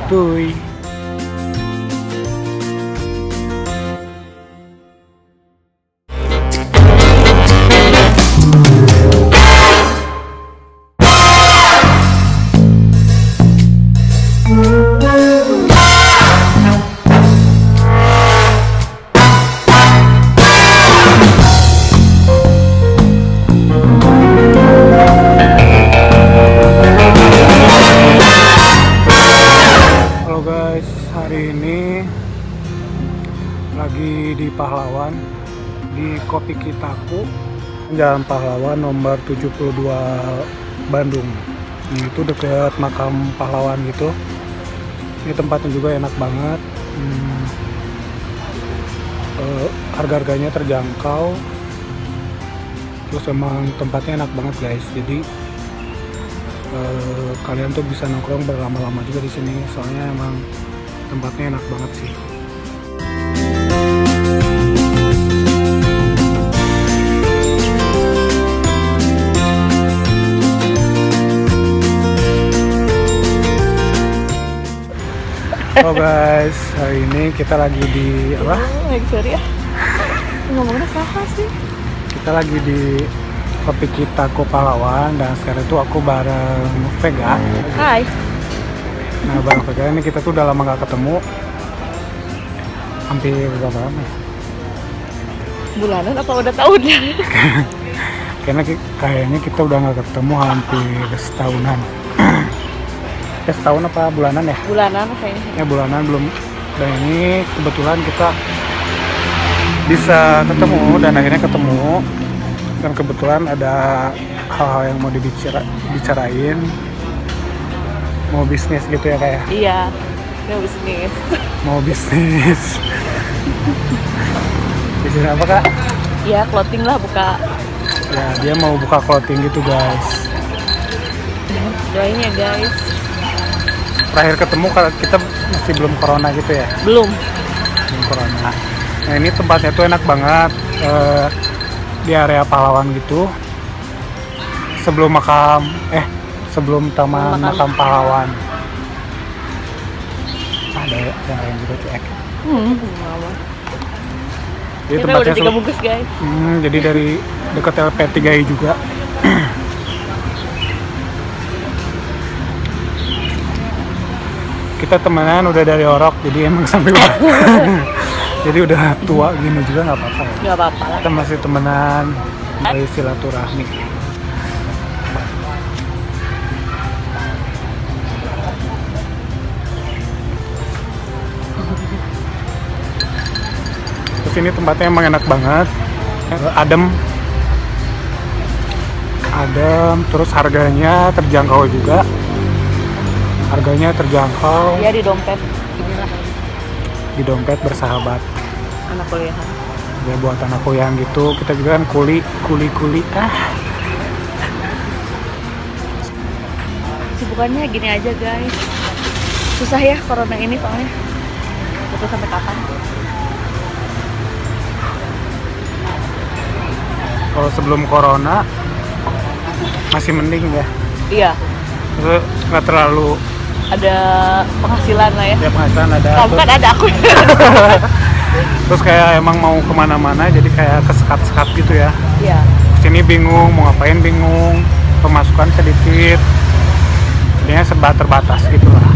santuy. Hari ini lagi di Pahlawan, di Kopi Kitaku, Jalan Pahlawan nomor 72 Bandung. Itu deket makam pahlawan gitu. Ini tempatnya juga enak banget. Harga-harganya terjangkau. Terus emang tempatnya enak banget guys. Jadi kalian tuh bisa nongkrong berlama-lama juga di sini. Soalnya emang tempatnya enak banget sih. Halo guys, hari ini kita lagi di apa? Sorry ya. Ngomongnya salah sih. Kita lagi di Kopi Kitaku Pahlawan dan sekarang itu aku bareng Vega. Hai. Nah bareng Vega ini kita tuh udah lama gak ketemu. Hampir berapa lama ya? Bulanan apa udah tahunnya? Karena kayaknya kita udah gak ketemu hampir setahunan. Setahun apa bulanan ya? Bulanan kayaknya. Ya bulanan belum. Dan ini kebetulan kita bisa ketemu dan akhirnya ketemu. Dan kebetulan ada hal-hal yang mau dibicarain. Mau bisnis gitu ya kayak? Iya, mau bisnis. Mau bisnis. Bisnis apa kak? Ya clothing lah, buka. Ya dia mau buka clothing gitu guys. Doain ya guys. Terakhir ketemu kita masih belum corona gitu ya? Belum Corona. Nah ini tempatnya tuh enak banget. Di area Pahlawan gitu. Sebelum taman makam pahlawan. Ada yang lain juga cuek. Jadi kita udah 3 bungkus guys. Jadi dari dekat LP3I juga. Kita temenan udah dari Orok, jadi emang sampai jadi udah tua gini juga nggak apa-apa. Nggak apa-apa lah. Kita masih temenan, dari silaturahmi. Ini tempatnya emang enak banget, adem, terus harganya terjangkau juga. Harganya terjangkau. Ya di dompet, inilah. Di dompet bersahabat. Anak kuliahan. Ya buat anak kuliah gitu, kita juga kan kuli. Sibukannya gini aja guys. Susah ya corona ini soalnya. Itu sampai kapan? Kalau sebelum corona masih mending ya. Iya. Terus nggak terlalu ada penghasilan lah ya. Ya penghasilan ada. Kamu kan ada aku. Terus kayak emang mau kemana-mana jadi kayak kesekat-sekat gitu ya. Iya. Sini bingung mau ngapain, bingung, pemasukan sedikit, jadinya serba terbatas gitu lah.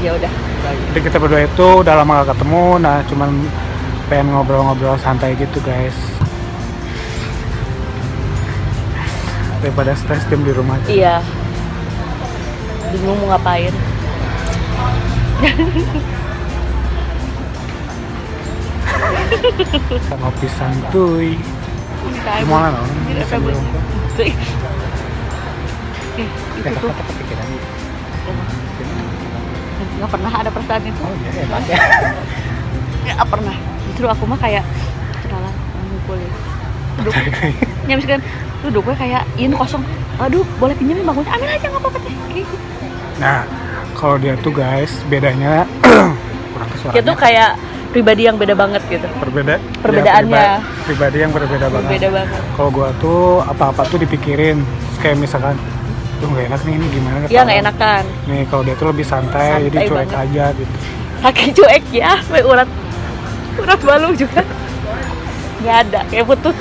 Ya udah. Jadi kita berdua itu udah lama gak ketemu, nah cuman pengen ngobrol-ngobrol santai gitu guys. Daripada stres tim di rumah. Iya. Bingung mau ngapain. Ngopi santuy. Gimana dong? Itu tuh nggak pernah ada perasaan itu. Oh iya enak ya. Nggak pernah. Justru aku mah kayak kenalan ngumpulin. Duduk. Ya misalkan duduk gue kayak ini kosong. Aduh, boleh pinjemin bangkunya? Ambil aja nggak apa-apa teh. Nah, kalau dia tuh guys bedanya kurang kesuaranya. Dia tuh kayak pribadi yang beda banget gitu. Perbedaannya. Ya, pribadi yang berbeda banget. Beda banget. Kalau gua tuh apa-apa tuh dipikirin. Kayak misalkan tuh nggak enak nih, ini gimana Iya nggak enakan. nih kalau dia tuh lebih santai jadi cuek banget. aja gitu. Saking cuek ya, urat balu juga nggak ada, kayak putus.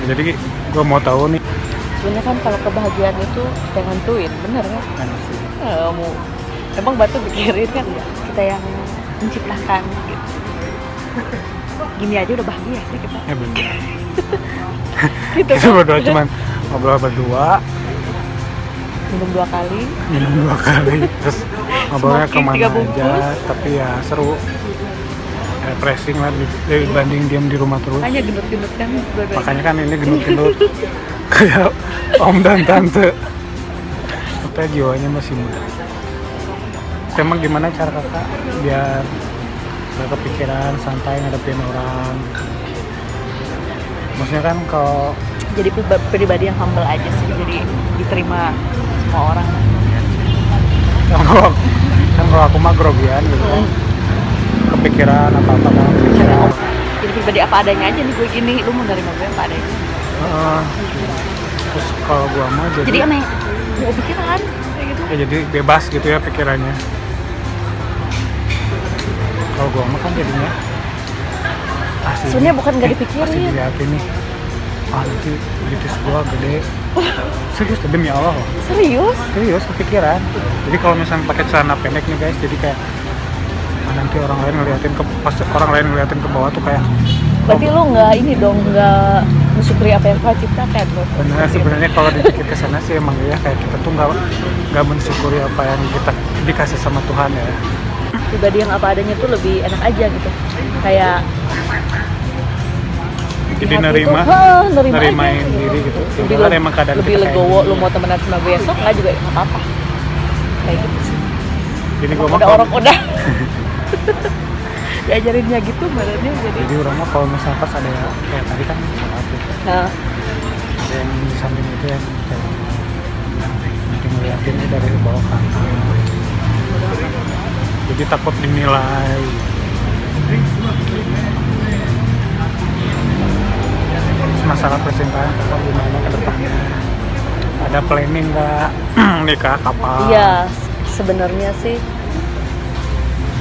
Jadi gue mau tahu nih, Sebenarnya kan kalau kebahagiaan itu yang nentuin, bener kan? Kamu emang batu pikirin kan kita yang menciptakan gitu. Gini aja udah bahagia sih kita. ya bener. Gitu Kita berdua cuman ngobrol berdua, minum 2 kali. minum 2 kali, terus ngobrolnya Smoking kemana 3 aja, bungkus. tapi ya seru. Refreshing lah dibanding diam di rumah terus. Makanya gendut-gendut kan dua-duanya. Makanya kan ini gendut-gendut kayak om dan tante. Tapi jiwanya masih muda. Emang gimana cara kakak biar gak kepikiran, santai ngadepin orang? Maksudnya kan kalau Jadi pribadi yang humble aja sih, jadi diterima semua orang. kan kalau aku mah grogian gitu kan. Kepikiran apa-apa kan pikiran. Jadi pribadi apa adanya aja nih gue gini, lu mau nerima gue apa adanya. Terus kalau gua mah Jadi aneh, mau pikiran kayak gitu. ya jadi bebas gitu ya pikirannya. Kalau gua mah kan jadinya asli. Sebenarnya bukan nggak dipikirin. Pasti dilihatin nih. Nanti kritis gua gede. Serius demi Allah loh. Serius? Kepikiran. Jadi kalau misalnya pakai celana pendek nih guys, jadi kayak nanti orang lain ngeliatin pas orang lain ngeliatin ke bawah tuh kayak Berarti lu nggak ini dong, nggak mensyukuri apa yang Tuhan ciptakan bro. benar. Sebenarnya kalau dipikir ke sana sih emang ya kayak kita tuh nggak mensyukuri apa yang kita dikasih sama Tuhan ya. Pribadi yang apa adanya tuh lebih enak aja gitu. Kayak Jadi hati nerima tuh, nerimain aja, diri gitu. Lebih, Karena emang keadaan lebih kita kayak legowo, gini. lu mau temenan sama gue esok nggak juga nggak apa-apa. Kayak gitu sih. Jadi gua mah Udah kalau- orang udah diajarinnya gitu badannya jadi. Jadi orang mah kalau misalnya pas ada kayak tadi kan salah tuh. Nah, Ada yang di samping itu yang kayak nanti ngeliatinnya dari bawah ke atas. Jadi takut dinilai. Terus masalah percintaan kakak gimana ke depannya? Ada planning nggak nikah kapan? iya sebenarnya sih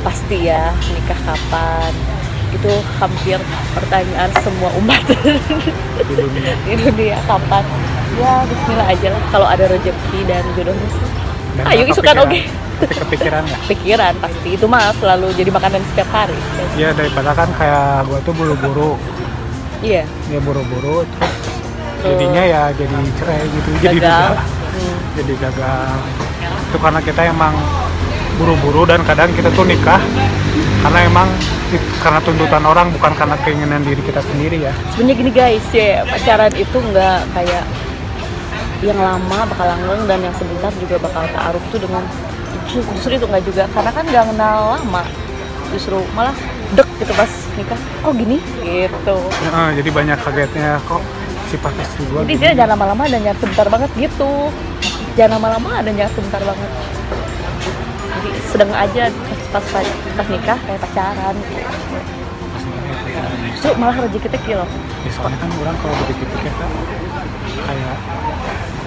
pasti ya nikah kapan. Itu hampir pertanyaan semua umat Di dunia. di dunia kapan. Ya bismillah aja lah kalau ada rezeki dan jodohnya sih. Dan Ayo kakak isukan pikiran- oke. Tapi kepikiran nggak? Pikiran pasti itu mah selalu jadi makanan setiap hari. Ya daripada kan kayak gua tuh buru-buru. Iya. Ya buru-buru terus jadinya ya jadi cerai gitu. Jadi Gagal. jadi gagal. Itu karena kita emang buru-buru dan kadang kita tuh nikah karena emang karena tuntutan orang bukan karena keinginan diri kita sendiri ya. Sebenarnya gini guys, ya pacaran itu nggak kayak yang lama bakal langgeng dan yang sebentar juga bakal ta'aruf tuh dengan justru itu nggak juga, karena kan nggak kenal lama, justru malah dek gitu pas nikah, kok gini gitu. Jadi banyak kagetnya kok sifat istri gua Jadi gini. dia jangan lama-lama dan jangan sebentar banget gitu, jangan lama-lama dan jangan sebentar banget. Jadi sedang aja pas nikah kayak pacaran. Justru malah rezeki kecil. Ya, soalnya kan orang kalau dipikir-pikir kan kayak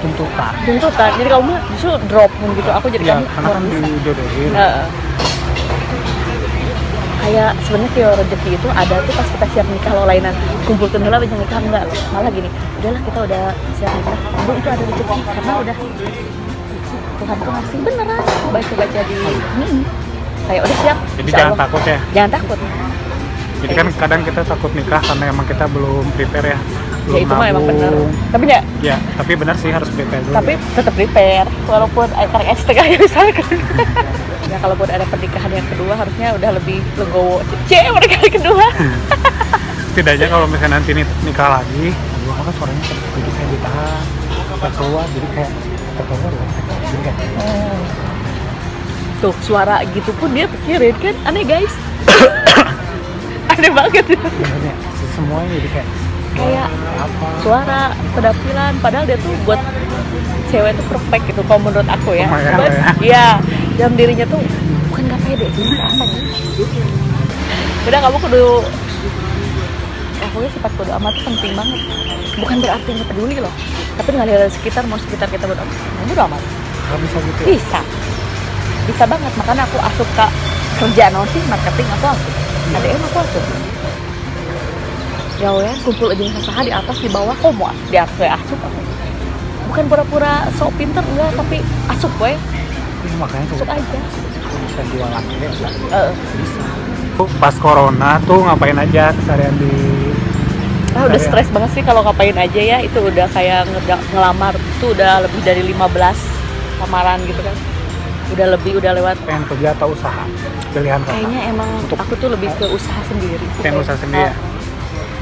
tuntutan. Tuntutan, jadi kamu mah justru drop gitu, aku jadi Ya, kamu karena kan dijodohin. Kayak sebenarnya kayak rezeki itu ada tuh pas kita siap nikah, lo lainan kumpulkan heula bisa nikah enggak, malah gini, udahlah kita udah siap nikah, Bu itu ada rezeki karena udah Tuhan tuh ngasih beneran, baca-baca di kayak udah siap. Jadi insya jangan Allah. takut ya. Jangan takut. Jadi kan kadang kita takut nikah karena emang kita belum prepare ya. Belum Ya itu mah emang bener. nabung. Tapi ya, Ya, tapi benar sih harus prepare dulu. tapi tetap prepare walaupun karena setengah ya misalkan. Ya kalaupun ada pernikahan yang kedua harusnya udah lebih legowo. Pernikahan kedua. Setidaknya kalau misalnya nanti nikah lagi, gua kan suaranya jadi kayak ditahan, kita keluar jadi kayak kita keluar ya. Jadi kayak Tuh suara gitu pun dia pikirin kan, aneh guys. Aneh banget. sebenarnya semuanya jadi kayak apa? Suara, penampilan, padahal dia tuh buat cewek tuh perfect gitu kalau menurut aku ya. Lumayan Cuman, lah ya. iya, dalam dirinya tuh bukan gak pede sih, apa gitu. Udah kamu kudu aku ya sifat bodo amat tuh penting banget. Bukan berarti nggak peduli loh, tapi nggak lihat sekitar, mau sekitar kita bodo amat, bodo amat. Nggak bisa gitu ya? Bisa banget, makanya aku asup ke kerjaan sih marketing, aku asup ADM, aku asup ya kumpul aja usaha di atas di bawah, kok mau di atas ya asup aku. Bukan pura-pura sok pinter enggak, tapi asup we. Ini makanya Asup aja. bisa jualan ya. Bisa. Pas corona tuh ngapain aja keseharian di udah stres banget sih kalau ngapain aja ya. Itu udah kayak ngelamar tuh udah lebih dari 15 lamaran gitu kan. Udah lewat. Pengen kerja atau usaha? Pilihan kakak. Kayaknya emang aku tuh lebih ke usaha sendiri sih. Pengen usaha sendiri ya?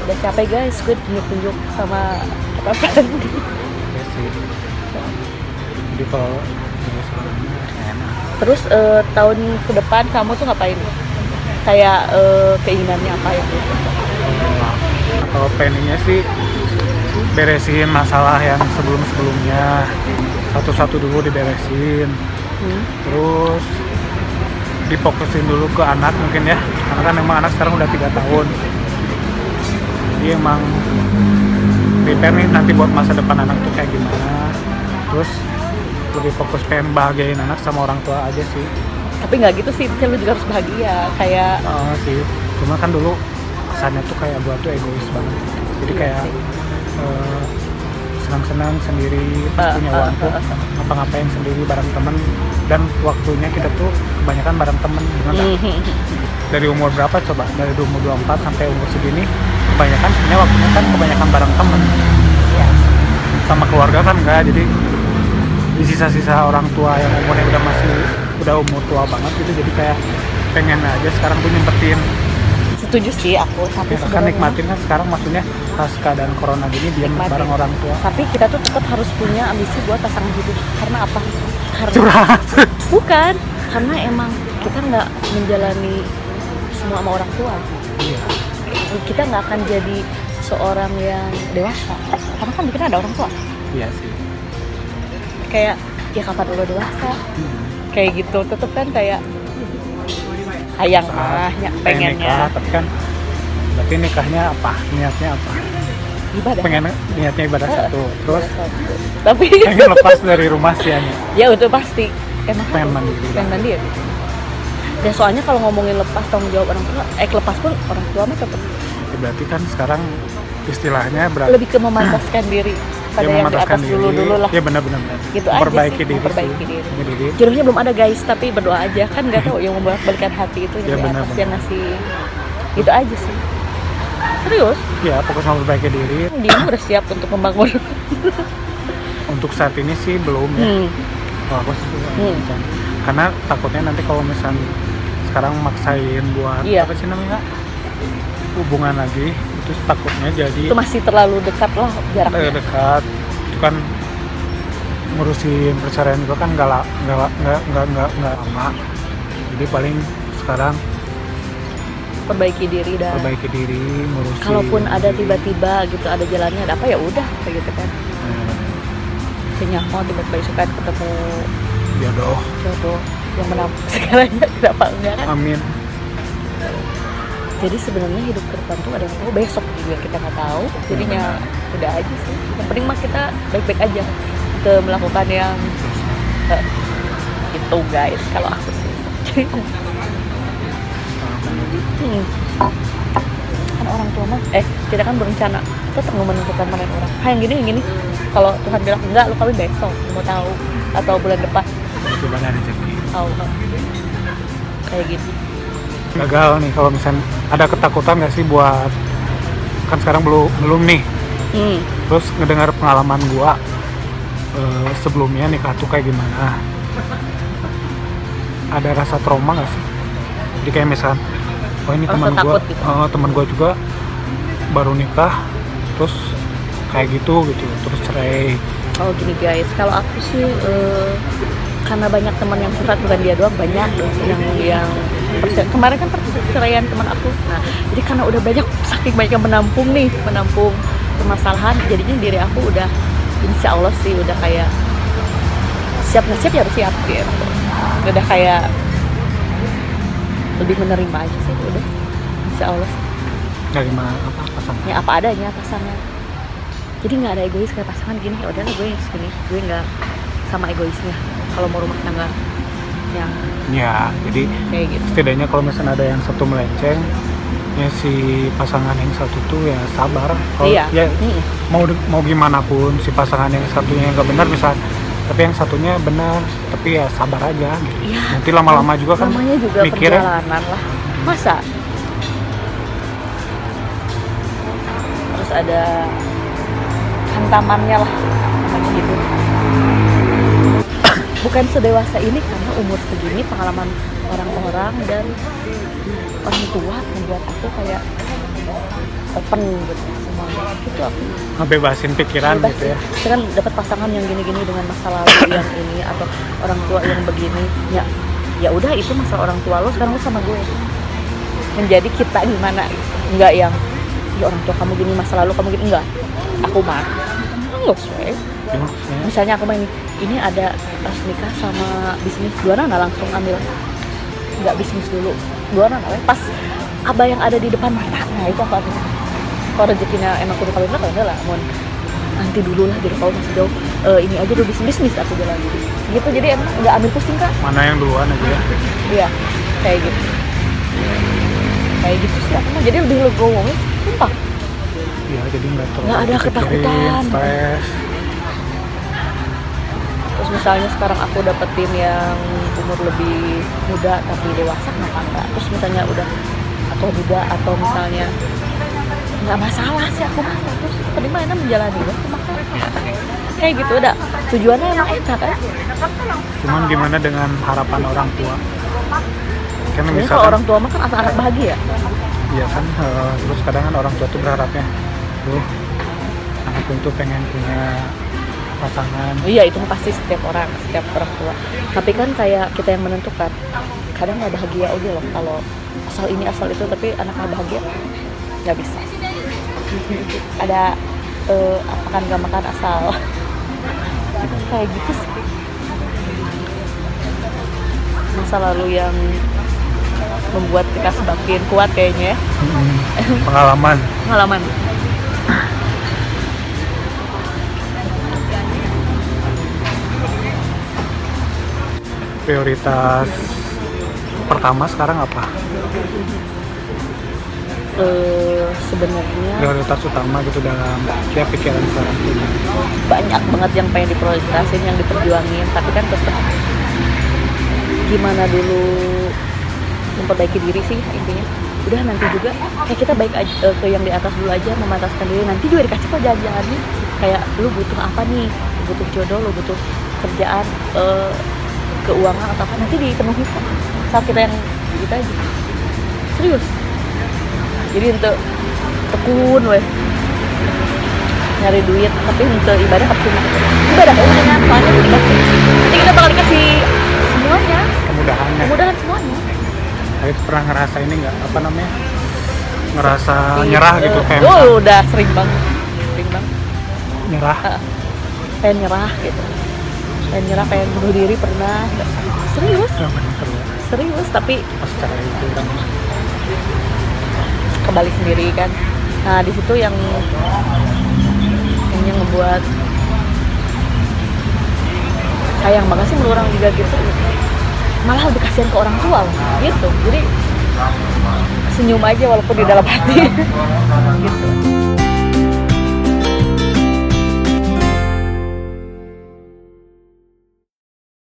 Udah capek guys, gue tunjuk-tunjuk sama atasan. Ya sih. Jadi kalau enak. Terus tahun ke depan kamu tuh ngapain? Kayak keinginannya apa ya? Kalau planningnya sih beresin masalah yang sebelum-sebelumnya, satu-satu dulu diberesin. Terus difokusin dulu ke anak mungkin ya, karena kan memang anak sekarang udah 3 tahun. Jadi emang prepare nih nanti buat masa depan anak tuh kayak gimana. Terus lebih fokus pengen bahagiain anak sama orang tua aja sih. Tapi nggak gitu sih, lu juga harus bahagia kayak. Sih, cuma kan dulu kesannya tuh kayak gua tuh egois banget. Jadi kayak senang-senang sendiri, punya uang tuh ngapa-ngapain sendiri bareng temen, dan waktunya kita tuh kebanyakan bareng temen. Dari umur berapa coba? Dari umur 24 sampai umur segini kebanyakan sebenarnya waktunya kan kebanyakan bareng temen ya. Sama keluarga kan enggak, jadi di sisa-sisa orang tua yang umurnya udah umur tua banget gitu, jadi kayak pengen aja sekarang tuh nyempetin. Setuju sih aku, tapi ya, kan nikmatin kan sekarang, maksudnya pas keadaan corona gini dia bareng orang tua. Tapi kita tuh tetap harus punya ambisi buat pasangan hidup. Karena apa? Karena curhat. Bukan, karena emang kita nggak menjalani semua sama orang tua. Iya. Kita nggak akan jadi seorang yang dewasa, karena kan kita ada orang tua. Iya sih. Kayak ya kapan udah dewasa? Kayak gitu, tetep kan kayak hayang mah, pengennya. Nikah, tapi kan berarti nikahnya apa? Niatnya apa? Ibadah. Pengen niatnya ibadah satu, terus tapi pengen lepas dari rumah sih hanya. Ya udah pasti. Emang pengen mandiri. Pengen mandiri. Dan soalnya kalau ngomongin lepas tanggung jawab orang tua, lepas pun orang tua mah tetap. Ya, berarti kan sekarang istilahnya lebih ke memantaskan diri pada yang di atas dulu lah. Ya benar-benar. Gitu memperbaiki aja sih, memperbaiki diri. Jodohnya belum ada guys, tapi berdoa aja, kan nggak tahu yang membolak-balikan hati itu yang di atas yang ngasih. Gitu aja sih. Serius? Ya, fokus memperbaiki diri. Dia udah siap untuk membangun. Untuk saat ini sih belum ya. Kalau aku sih karena takutnya nanti kalau misalnya sekarang maksain buat apa sih namanya hubungan lagi, itu takutnya jadi itu masih terlalu dekat lah jaraknya. Dekat itu kan ngurusin perceraian juga kan nggak lama, jadi paling sekarang perbaiki diri dan ngurusin. Kalaupun ada tiba-tiba gitu ada jalannya, ada apa ya udah kayak gitu kan. Kayaknya mau tiba-tiba suka ketemu jodoh yang menampung segalanya, kenapa enggak kan? Amin. Jadi sebenarnya hidup ke depan tuh ada yang tahu, besok juga kita nggak tahu. Jadinya udah aja sih. Yang penting mah kita baik-baik aja untuk melakukan yang itu guys. Kalau aku sih. Kan orang tua mah kita kan berencana tetap menentukan mana orang. Yang gini. Kalau Tuhan bilang enggak, lu kawin besok, mau tahu atau bulan depan. Gimana rezeki? Tahu kayak gitu. Gagal nih kalau misalnya ada ketakutan nggak sih buat, kan sekarang belum nih. Terus ngedengar pengalaman gua sebelumnya nikah tuh kayak gimana, ada rasa trauma nggak sih? Jadi kayak misalnya ini teman gua juga baru nikah terus kayak gitu terus cerai. Gini guys, kalau aku sih karena banyak teman yang curhat, bukan dia doang, banyak yang kemarin kan perceraian teman aku. Nah, jadi karena udah saking banyak yang menampung permasalahan, jadinya diri aku udah insya Allah sih udah kayak siap ya harus siap gitu. Udah kayak lebih menerima aja sih, udah insya Allah sih. Menerima apa? pasangan. Ya apa adanya pasangan. Jadi nggak ada egois kayak pasangan gini, ya udahlah gue segini, gue nggak sama egoisnya kalau mau rumah tangga yang Ya, jadi kayak gitu. setidaknya kalau misalnya ada yang satu melenceng, ya si pasangan yang satu tuh ya sabar. Kalau Iya. ya mau gimana pun si pasangan yang satunya nggak benar misal, tapi yang satunya benar, tapi ya sabar aja gitu. Iya. Nanti lama-lama juga kan Namanya juga mikirnya perjalanan lah. Masa terus ada hantamannya lah namanya gitu. Bukan sedewasa ini karena umur segini pengalaman orang-orang dan orang tua membuat aku kayak open gitu semuanya. Itu aku ngebebasin pikiran bebas gitu ya. sih. Saya kan dapat pasangan yang gini-gini dengan masa lalu yang ini atau orang tua yang begini. Ya udah itu masalah orang tua lo, sekarang lo sama gue. Menjadi kita gimana? Enggak yang ya orang tua kamu gini, masa lalu kamu gini, enggak. Aku mah enggak sesuai. Ya, maksudnya, Misalnya aku main ini ada pas nikah sama bisnis, dua nggak langsung ambil, nggak bisnis dulu, dua pas abah yang ada di depan mata, nah itu aku ambil. Kalau rezekinya emang kudu kawin lah, kalau enggak lah, mohon nanti dulu lah, jadi kalau masih jauh ini aja dulu bisnis aku jalan gitu. Jadi emang nggak ambil pusing kak. mana yang duluan aja ya. Iya kayak gitu sih aku mah, jadi lebih legowo sumpah, Ya, jadi nggak terlalu nggak ada dipikirin, ketakutan. stres. Terus misalnya sekarang aku dapetin yang umur lebih muda tapi dewasa, kenapa enggak? Terus misalnya udah atau muda atau misalnya nggak masalah sih aku mah, terus penting mah enak menjalani waktu makan kayak gitu. Udah tujuannya emang enak kan. Cuman gimana dengan harapan orang tua? Kan Sebenarnya misalkan kalau orang tua mah kan anak-anak bahagia. iya kan, terus kadang kan orang tua tuh berharapnya, anakku tuh pengen punya pasangan. Iya itu pasti setiap orang tua. Tapi kan kayak kita yang menentukan. Kadang nggak bahagia aja loh kalau asal ini asal itu, tapi anak nggak bahagia nggak bisa. Ada makan nggak makan asal kayak gitu sih. Masa lalu yang membuat kita semakin kuat kayaknya ya. Pengalaman. Prioritas pertama sekarang apa? Sebenarnya Prioritas utama gitu dalam ya pikiran sekarang ini. banyak banget yang pengen diprioritasin, yang diperjuangin, tapi kan tetap gimana dulu memperbaiki diri sih intinya. Udah nanti juga kayak kita baik aja, ke yang di atas dulu aja, memantaskan diri, nanti juga dikasih kok jalan-jalan nih. Kayak lu butuh apa nih, lu butuh jodoh, lu butuh kerjaan, keuangan atau apa, nanti dipenuhi kok saat kita yang kita aja serius. Jadi untuk tekun weh nyari duit, tapi untuk ibadah percuma. Ibadah umumnya soalnya dikasih, nanti kita bakal dikasih semuanya, Kemudahannya. kemudahan semuanya. Tapi pernah ngerasa ini nggak, apa namanya, ngerasa nyerah gitu kayak Udah sering banget nyerah. pengen nyerah gitu, pengen bunuh diri pernah. Serius Nggak pernah keluar. serius, tapi Pas cara itu kan kembali sendiri kan. Nah di situ yang ngebuat sayang banget sih menurut orang juga gitu, malah lebih kasihan ke orang tua loh, gitu. Jadi senyum aja walaupun di dalam hati gitu.